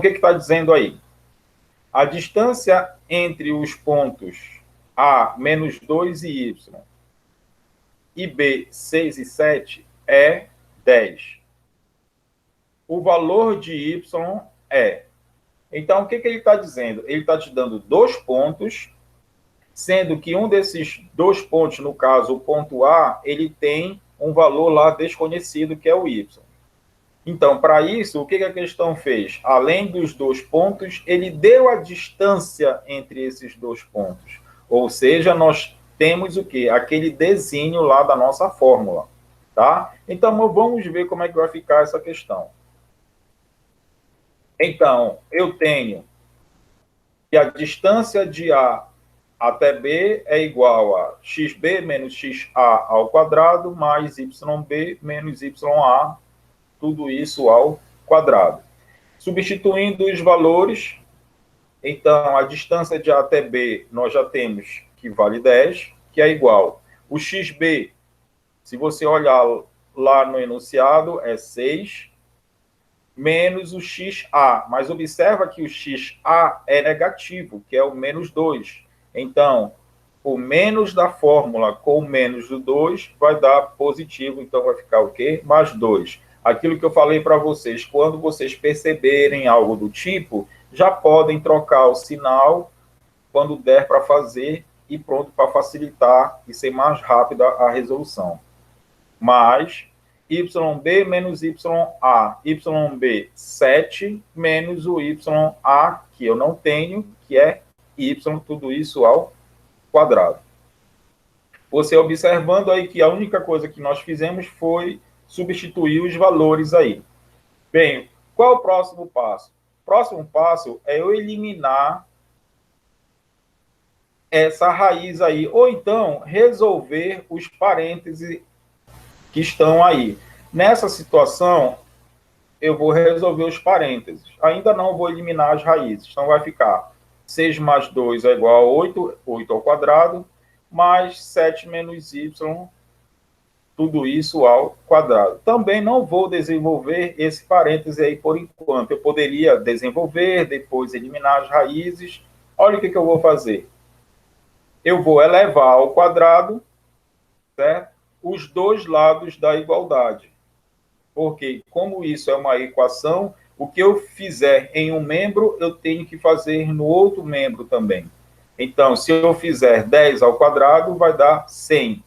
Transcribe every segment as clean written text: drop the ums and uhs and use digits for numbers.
que está dizendo aí? A distância entre os pontos A, menos 2 e Y, e B, 6 e 7, é 10. O valor de Y é... Então, o que ele está dizendo? Ele está te dando 2 pontos, sendo que um desses 2 pontos, no caso, o ponto A, ele tem um valor lá desconhecido, que é o Y. Então, para isso, o que a questão fez? Além dos 2 pontos, ele deu a distância entre esses 2 pontos. Ou seja, nós temos o quê? Aquele desenho lá da nossa fórmula. Tá? Então, vamos ver como é que vai ficar essa questão. Então, eu tenho que a distância de A até B é igual a xb menos xa ao quadrado mais yb menos ya, tudo isso ao quadrado. Substituindo os valores, então, a distância de A até B, nós já temos que vale 10, que é igual. O xb, se você olhar lá no enunciado, é 6, menos o xa. Mas observa que o xa é negativo, que é o menos 2. Então, o menos da fórmula com o menos do 2 vai dar positivo, então vai ficar o quê? Mais 2. Aquilo que eu falei para vocês, quando vocês perceberem algo do tipo, já podem trocar o sinal quando der para fazer e pronto, para facilitar e ser mais rápida a resolução. Mas YB menos YA, YB 7 menos o YA, que eu não tenho, que é Y, tudo isso ao quadrado. Você observando aí que a única coisa que nós fizemos foi substituir os valores aí. Bem, qual é o próximo passo? O próximo passo é eu eliminar essa raiz aí, ou então resolver os parênteses que estão aí. Nessa situação, eu vou resolver os parênteses. Ainda não vou eliminar as raízes. Então, vai ficar 6 mais 2 é igual a 8, 8 ao quadrado, mais 7 menos y, tudo isso ao quadrado. Também não vou desenvolver esse parêntese aí por enquanto. Eu poderia desenvolver, depois eliminar as raízes. Olha o que eu vou fazer. Eu vou elevar ao quadrado, certo? Os dois lados da igualdade. Porque, como isso é uma equação, o que eu fizer em um membro, eu tenho que fazer no outro membro também. Então, se eu fizer 10 ao quadrado, vai dar 100.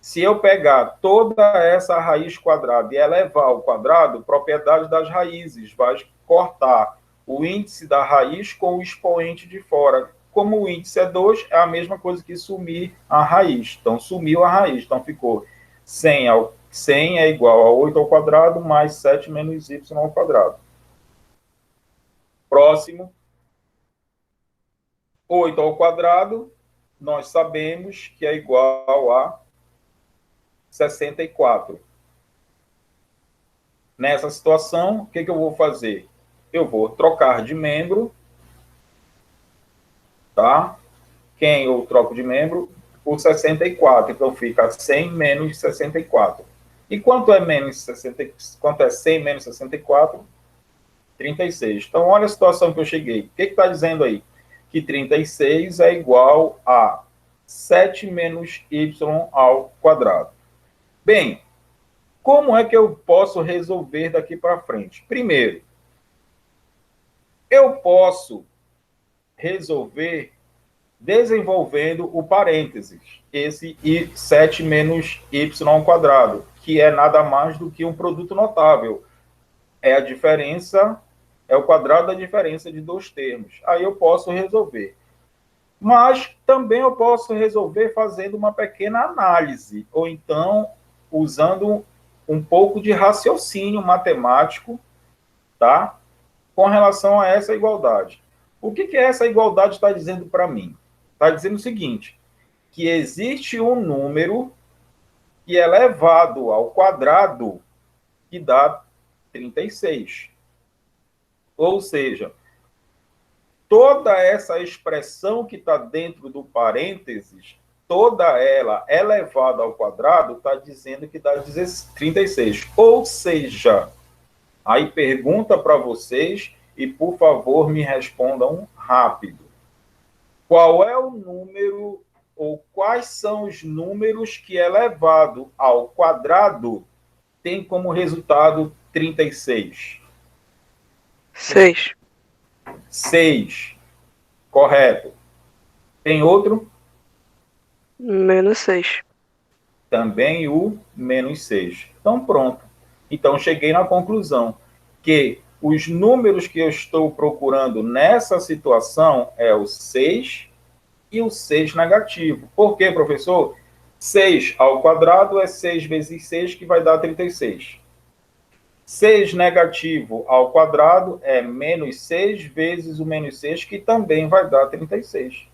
Se eu pegar toda essa raiz quadrada e elevar ao quadrado, propriedade das raízes, vai cortar o índice da raiz com o expoente de fora. Como o índice é 2, é a mesma coisa que sumir a raiz. Então, sumiu a raiz. Então, ficou 100 é igual a 8 ao quadrado mais 7 menos y ao quadrado. Próximo. 8 ao quadrado, nós sabemos que é igual a 64. Nessa situação, o que eu vou fazer? Eu vou trocar de membro, tá? Quem eu troco de membro? Por 64. Então, fica 100 menos 64. E quanto é menos 60, quanto é 100 menos 64? 36. Então, olha a situação que eu cheguei. O que está dizendo aí? Que 36 é igual a 7 menos y ao quadrado. Bem, como é que eu posso resolver daqui para frente? Primeiro, eu posso resolver desenvolvendo o parênteses, esse 7 menos y ao quadrado, que é nada mais do que um produto notável. É a diferença, é o quadrado da diferença de dois termos. Aí eu posso resolver. Mas também eu posso resolver fazendo uma pequena análise, ou então usando um pouco de raciocínio matemático, tá? Com relação a essa igualdade. O que essa igualdade está dizendo para mim? Está dizendo o seguinte, que existe um número que é elevado ao quadrado que dá 36. Ou seja, toda essa expressão que está dentro do parênteses, toda ela elevada ao quadrado, está dizendo que dá 36. Ou seja, aí pergunta para vocês e, por favor, me respondam rápido. Qual é o número, ou quais são os números que elevado ao quadrado tem como resultado 36? 6. 6. Correto. Tem outro? Menos 6. Também o menos 6. Então, pronto. Então, cheguei na conclusão que os números que eu estou procurando nessa situação é o 6 e o 6 negativo. Por quê, professor? 6 ao quadrado é 6 vezes 6, que vai dar 36. 6 negativo ao quadrado é menos 6 vezes o menos 6, que também vai dar 36.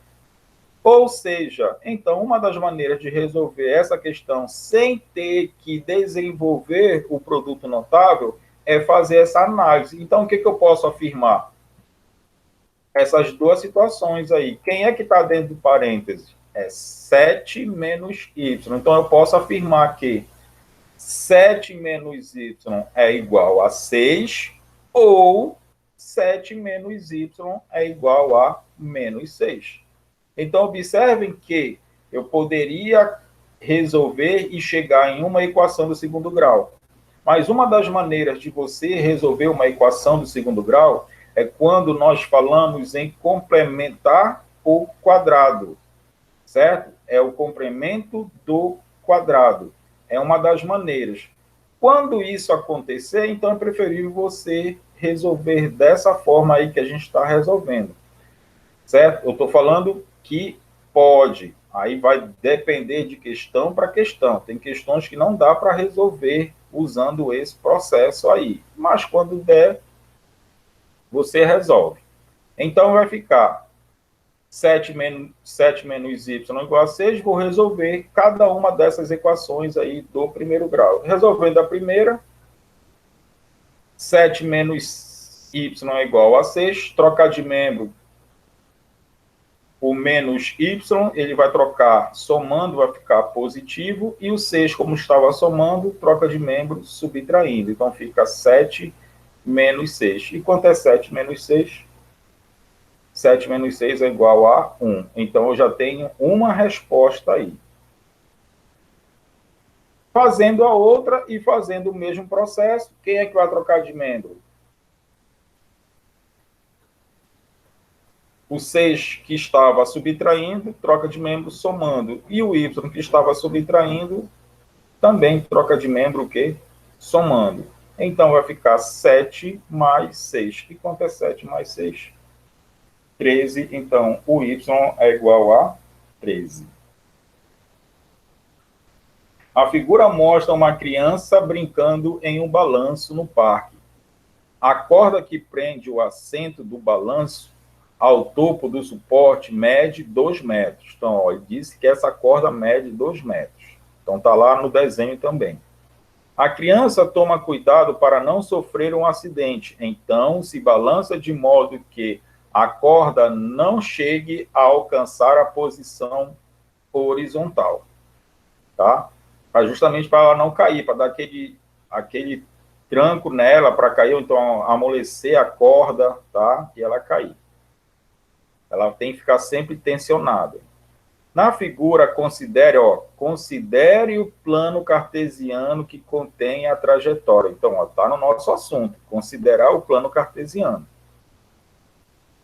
Ou seja, então, uma das maneiras de resolver essa questão sem ter que desenvolver o produto notável é fazer essa análise. Então, o que eu posso afirmar? Essas duas situações aí. Quem é que está dentro do parêntese? É 7 menos y. Então, eu posso afirmar que 7 menos y é igual a 6, ou 7 menos y é igual a menos 6. Então, observem que eu poderia resolver e chegar em uma equação do segundo grau. Mas uma das maneiras de você resolver uma equação do segundo grau é quando nós falamos em complementar o quadrado, certo? É o complemento do quadrado. É uma das maneiras. Quando isso acontecer, então é preferível você resolver dessa forma aí que a gente está resolvendo, certo? Eu estou falando que pode, aí vai depender de questão para questão. Tem questões que não dá para resolver usando esse processo aí, mas quando der, você resolve. Então vai ficar 7 menos y igual a 6, vou resolver cada uma dessas equações aí do primeiro grau. Resolvendo a primeira, 7 menos y é igual a 6, trocar de membro, o menos y, ele vai trocar somando, vai ficar positivo, e o 6, como estava somando, troca de membro subtraindo. Então, fica 7 menos 6. E quanto é 7 menos 6? 7 menos 6 é igual a 1. Então, eu já tenho uma resposta aí. Fazendo a outra e fazendo o mesmo processo, quem é que vai trocar de membro? O 6 que estava subtraindo, troca de membro somando. E o y que estava subtraindo, também troca de membro o quê? Somando. Então, vai ficar 7 mais 6. E quanto é 7 mais 6? 13. Então, o y é igual a 13. A figura mostra uma criança brincando em um balanço no parque. A corda que prende o assento do balanço ao topo do suporte mede 2 metros. Então, ó, ele disse que essa corda mede 2 metros. Então, está lá no desenho também. A criança toma cuidado para não sofrer um acidente. Então, se balança de modo que a corda não chegue a alcançar a posição horizontal. Tá? Justamente para ela não cair, para dar aquele tranco nela para cair, ou então amolecer a corda, tá? E ela cair. Ela tem que ficar sempre tensionada. Na figura, considere o plano cartesiano que contém a trajetória. Então, está no nosso assunto, considerar o plano cartesiano.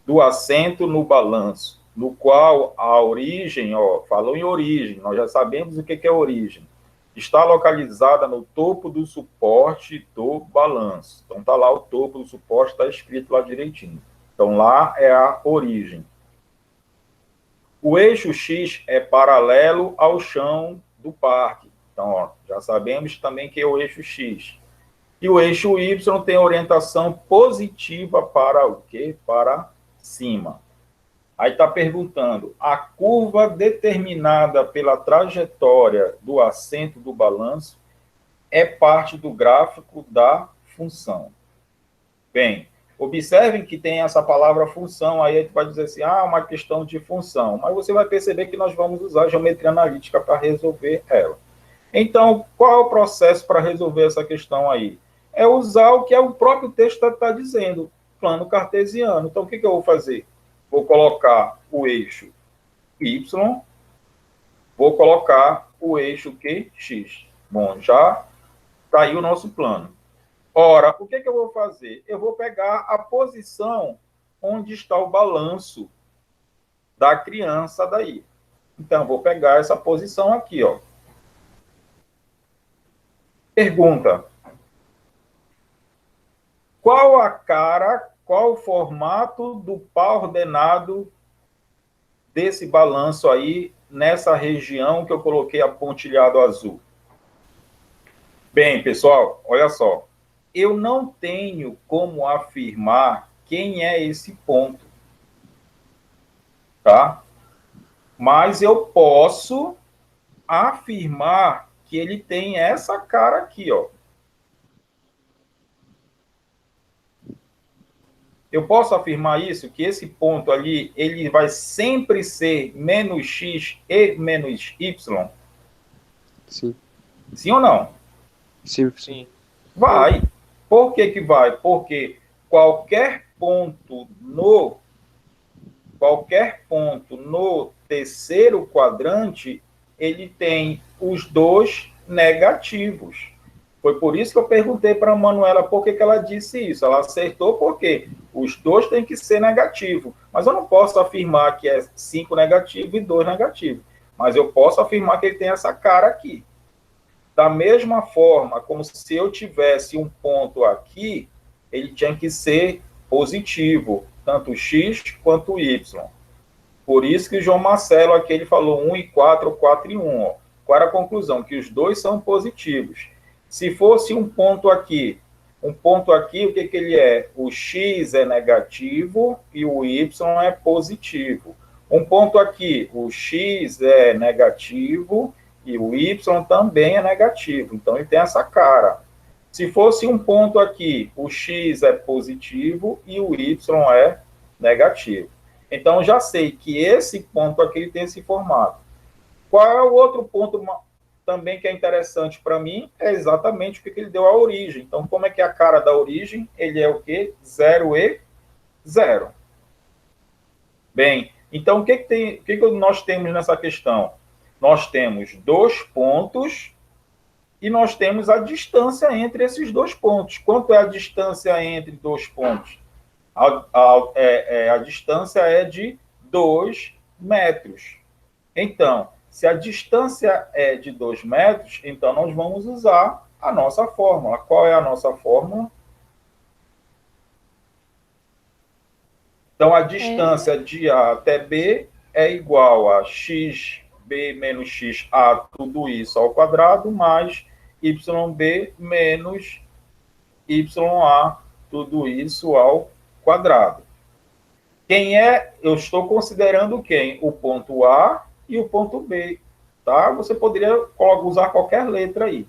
Do assento no balanço, no qual a origem, falou em origem, nós já sabemos o que é origem. Está localizada no topo do suporte do balanço. Então, está lá o topo do suporte, está escrito lá direitinho. Então, lá é a origem. O eixo X é paralelo ao chão do parque. Então, já sabemos também que é o eixo X. E o eixo Y tem orientação positiva para o quê? Para cima. Aí está perguntando, a curva determinada pela trajetória do assento do balanço é parte do gráfico da função. Bem, observem que tem essa palavra função, aí a gente vai dizer assim, uma questão de função. Mas você vai perceber que nós vamos usar a geometria analítica para resolver ela. Então, qual é o processo para resolver essa questão aí? É usar o que o próprio texto está dizendo. plano cartesiano. Então, o que eu vou fazer? Vou colocar o eixo Y, vou colocar o eixo Q, X. Bom, já está aí o nosso plano. Ora, o que eu vou fazer? Eu vou pegar a posição onde está o balanço da criança daí. Então, eu vou pegar essa posição aqui, ó. Pergunta: qual a cara, qual o formato do par ordenado desse balanço aí, nessa região que eu coloquei a pontilhado azul? Bem, pessoal, olha só. Eu não tenho como afirmar quem é esse ponto, tá? Mas eu posso afirmar que ele tem essa cara aqui, ó. Eu posso afirmar isso, que esse ponto ali, ele vai sempre ser menos x e menos y? Sim. Sim ou não? Sim. Sim. Vai. Por que que vai? Porque qualquer ponto no terceiro quadrante, ele tem os dois negativos. Foi por isso que eu perguntei para a Manuela por que ela disse isso. Ela acertou porque os dois têm que ser negativos. Mas eu não posso afirmar que é 5 negativo e 2 negativo. Mas eu posso afirmar que ele tem essa cara aqui. Da mesma forma, como se eu tivesse um ponto aqui, ele tinha que ser positivo, tanto x quanto y. Por isso que o João Marcelo aqui ele falou 1 e 4, 4 e 1. Ó. Qual era a conclusão? Que os dois são positivos. Se fosse um ponto aqui, o que ele é? O x é negativo e o y é positivo. Um ponto aqui, o x é negativo e o y também é negativo. Então, ele tem essa cara. Se fosse um ponto aqui, o x é positivo e o y é negativo. Então, já sei que esse ponto aqui ele tem esse formato. Qual é o outro ponto também que é interessante para mim? É exatamente o que ele deu à origem. Então, como é que é a cara da origem? Ele é o quê? 0 e 0. Bem, então, o que nós temos nessa questão? Nós temos 2 pontos e nós temos a distância entre esses 2 pontos. Quanto é a distância entre 2 pontos? A distância é de 2 metros. Então, se a distância é de 2 metros, então nós vamos usar a nossa fórmula. Qual é a nossa fórmula? Então, a distância de A até B é igual a xb menos xa, tudo isso ao quadrado, mais yb menos ya, tudo isso ao quadrado. Eu estou considerando quem? O ponto A e o ponto B, tá? Você poderia usar qualquer letra aí.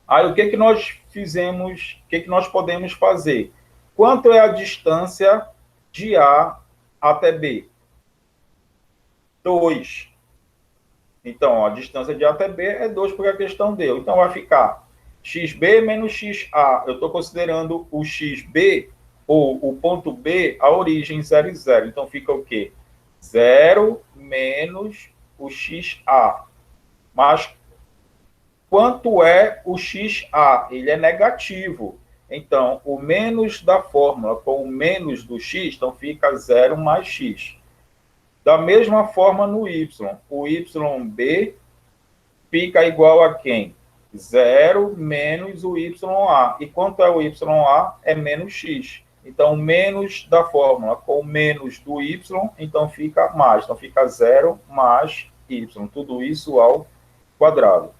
Aí, o que nós fizemos, o que nós podemos fazer? Quanto é a distância de A até B? 2. Então, a distância de A até B é 2, porque a questão deu. Então, vai ficar xb menos xa. Eu estou considerando o xb, ou o ponto B, a origem 0 e 0. Então, fica o quê? 0 menos o xa. Mas, quanto é o xa? Ele é negativo. Então, o menos da fórmula com o menos do x, então fica 0 mais x. Da mesma forma no y. O yb fica igual a quem? 0 menos o ya. E quanto é o ya? É menos x. Então, menos da fórmula com menos do y, então fica mais. Então, fica 0 mais y. Tudo isso ao quadrado.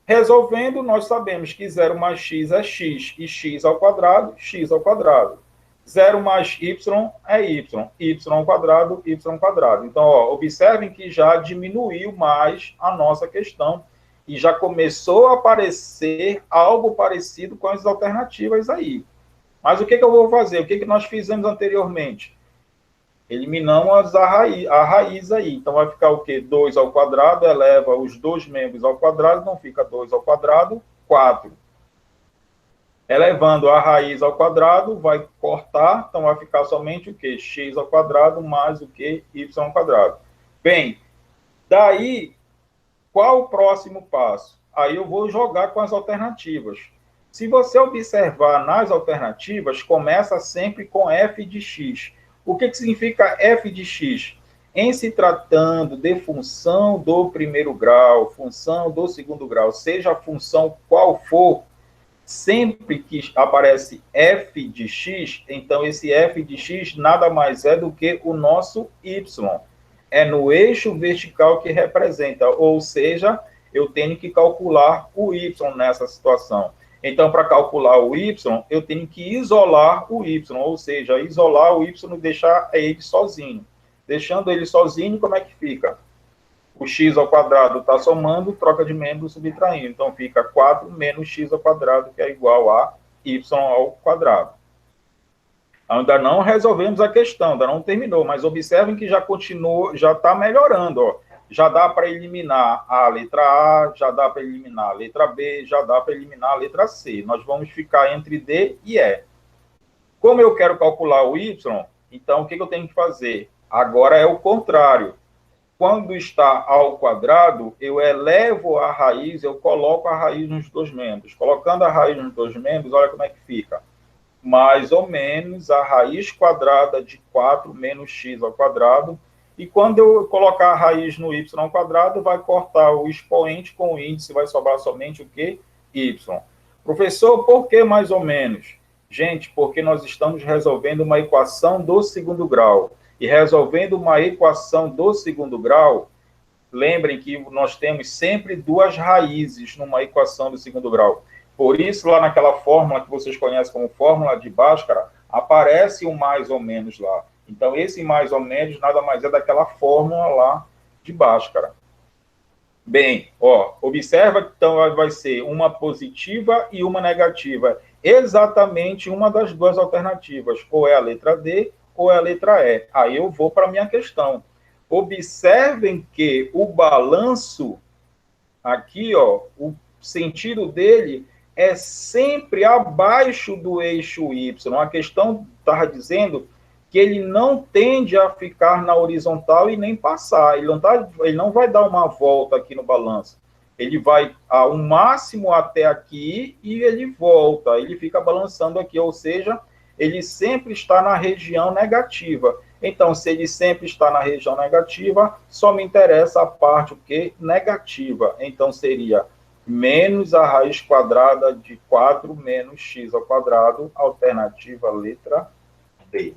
Resolvendo, nós sabemos que 0 mais x é x, e x ao quadrado, x ao quadrado. 0 mais y é y, y ao quadrado, y ao quadrado. Então, ó, observem que já diminuiu mais a nossa questão e já começou a aparecer algo parecido com as alternativas aí. Mas o que eu vou fazer? O que nós fizemos anteriormente? Eliminamos a raiz aí. Então, vai ficar o quê? 2 ao quadrado, eleva os 2 membros ao quadrado, então fica 2 ao quadrado, 4. Elevando a raiz ao quadrado, vai cortar, então vai ficar somente o quê? X ao quadrado mais o quê? Y ao quadrado. Bem, daí, qual o próximo passo? Aí eu vou jogar com as alternativas. Se você observar nas alternativas, começa sempre com f de x. O que significa f de x? Em se tratando de função do primeiro grau, função do segundo grau, seja a função qual for, sempre que aparece f de x, então esse f de x nada mais é do que o nosso y. É no eixo vertical que representa, ou seja, eu tenho que calcular o y nessa situação. Então, para calcular o y, eu tenho que isolar o y, ou seja, isolar o y e deixar ele sozinho. Deixando ele sozinho, como é que fica? O x ao quadrado está somando, troca de membro subtraindo. Então, fica 4 menos x ao quadrado, que é igual a y ao quadrado. Ainda não resolvemos a questão, ainda não terminou, mas observem que já continua, já está melhorando. Ó. Já dá para eliminar a letra A, já dá para eliminar a letra B, já dá para eliminar a letra C. Nós vamos ficar entre D e E. Como eu quero calcular o y, então o que eu tenho que fazer? Agora é o contrário. Quando está ao quadrado, eu elevo a raiz, eu coloco a raiz nos dois membros. Colocando a raiz nos dois membros, olha como é que fica. Mais ou menos a raiz quadrada de 4 menos x ao quadrado. E quando eu colocar a raiz no y ao quadrado, vai cortar o expoente com o índice, vai sobrar somente o quê? Y. Professor, por que mais ou menos? Gente, porque nós estamos resolvendo uma equação do segundo grau. E resolvendo uma equação do segundo grau, lembrem que nós temos sempre duas raízes numa equação do segundo grau. Por isso, lá naquela fórmula que vocês conhecem como fórmula de Bhaskara, aparece o mais ou menos lá. Então, esse mais ou menos nada mais é daquela fórmula lá de Bhaskara. Bem, ó, observa que então vai ser uma positiva e uma negativa. Exatamente uma das duas alternativas. Ou é a letra D ou é a letra E. Aí eu vou para a minha questão. Observem que o balanço, aqui, ó, o sentido dele é sempre abaixo do eixo Y. A questão estava dizendo que ele não tende a ficar na horizontal e nem passar. Ele não vai dar uma volta aqui no balanço. Ele vai ao máximo até aqui e ele volta. Ele fica balançando aqui, ou seja, ele sempre está na região negativa. Então, se ele sempre está na região negativa, só me interessa a parte o quê? Negativa. Então, seria menos a raiz quadrada de 4 menos x ao quadrado, alternativa letra D.